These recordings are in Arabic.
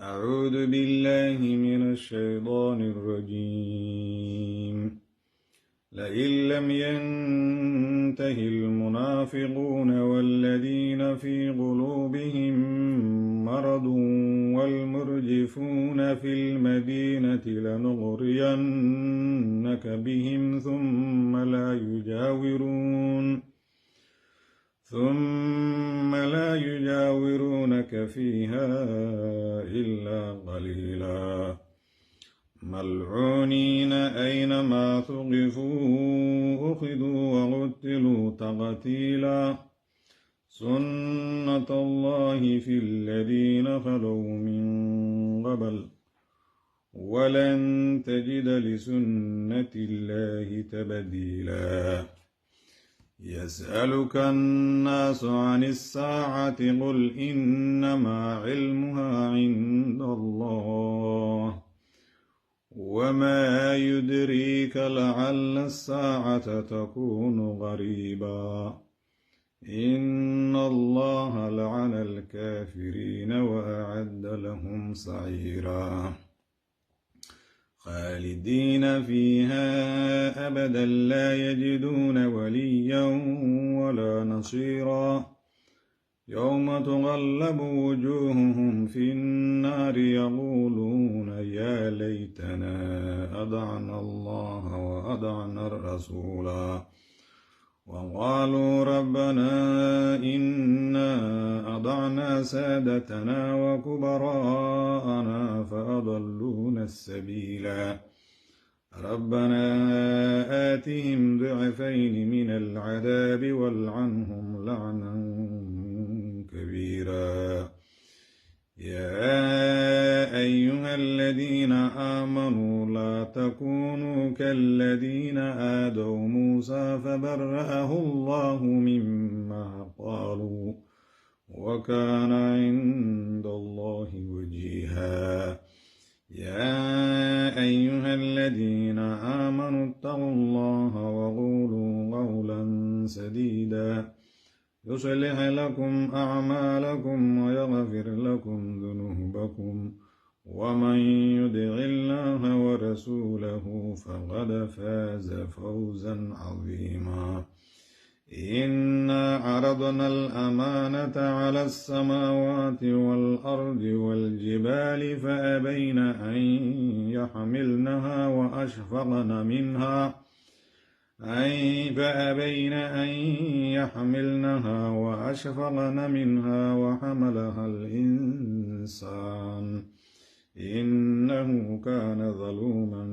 أعوذ بالله من الشيطان الرجيم. لئن لم ينته المنافقون والذين في قلوبهم مرض والمرجفون في المدينة لنغرينك بهم ثم لا يجاورونك فيها إلا قليلا ملعونين أينما ثقفوا أخذوا وقتلوا تقتيلا سنة الله في الذين خلوا من قبل ولن تجد لسنة الله تبديلا يسألك الناس عن الساعة قل إنما علمها عند الله وما يدريك لعل الساعة تكون قريبا إن الله لعن الكافرين وأعد لهم سعيرا خالدين فيها أبدا لا يجدون وليا ولا نصيرا يوم تغلب وجوههم في النار يقولون يا ليتنا أطعنا الله وأطعنا الرسولا وقالوا ربنا إنا أطعنا سادتنا وكبراءنا فأضلونا السبيلا ربنا آتهم ضعفين من العذاب والعنهم لعنا كبيرا يا أيها الذين آمنوا لا تكونوا كالذين آذوا موسى فبرأه الله مما قالوا وكان عند الله وجيها يا أيها الذين آمنوا اتقوا الله وقولوا قولا سديدا يصلح لكم أعمالكم ويغفر لكم ذنوبكم ومن يطع الله ورسوله فقد فاز فوزا عظيما إنا عرضنا الأمانة على السماوات والأرض والجبال فأبين أن يحملنها وأشفقن منها وحملها الإنسان إنه كان ظلوما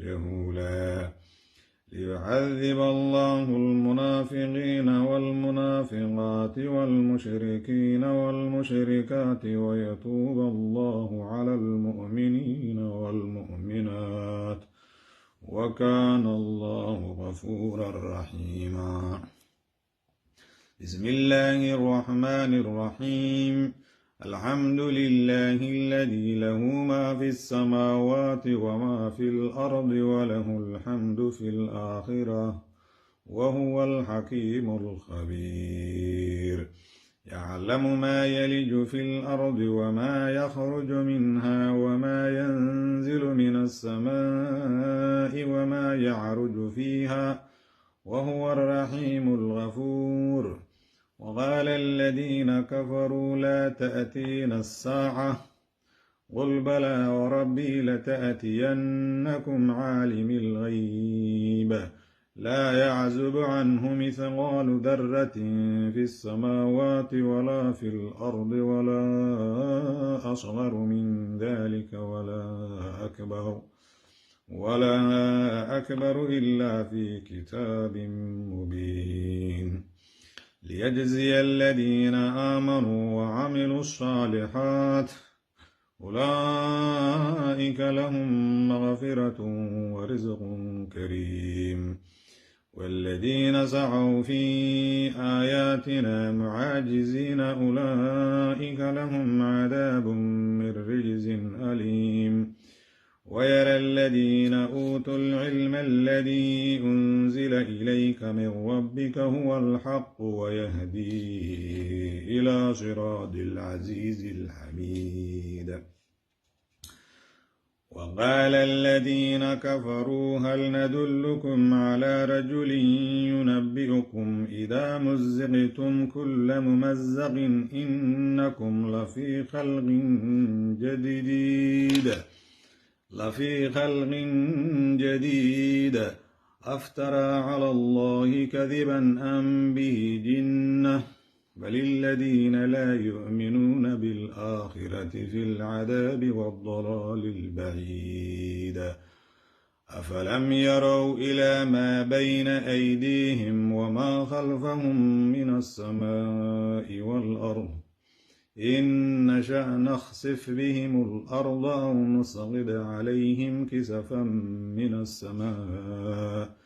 جهولا ليعذب الله المنافقين والمنافقات والمشركين والمشركات ويتوب الله على المؤمنين والمؤمنات وكان الله غفورا رحيما بسم الله الرحمن الرحيم الحمد لله الذي له ما في السماوات وما في الأرض وله الحمد في الآخرة وهو الحكيم الخبير يعلم ما يلج في الأرض وما يخرج منها وما ينزل من السماء وما يعرج فيها وهو الرحيم الغفور وقال الذين كفروا لا تأتينا الساعة قل بلى وربي لتأتينكم عالم الغيب لا يعزب عنه مثقال ذرة في السماوات ولا في الأرض ولا أصغر من ذلك ولا أكبر إلا في كتاب مبين ليجزي الذين آمنوا وعملوا الصالحات أولئك لهم مغفرة ورزق كريم والذين سعوا في آياتنا معاجزين أولئك لهم عذاب من رجز أليم ويرى الذين أوتوا العلم الذي أنزل إليك من ربك هو الحق ويهدي إلى صراط العزيز الحميد وقال الذين كفروا هل ندلكم على رجل ينبئكم إذا مزقتم كل ممزق إنكم لفي خلق جديد أفترى على الله كذبا أم به جنة بل الذين لا يؤمنون بالآخرة في العذاب والضلال البعيد أفلم يروا إلى ما بين أيديهم وما خلفهم من السماء والأرض إن نشأ نخسف بهم الأرض أو نسقط عليهم كسفا من السماء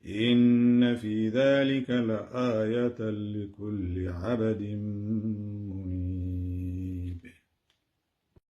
إن في ذلك لآية لكل عبد منيب.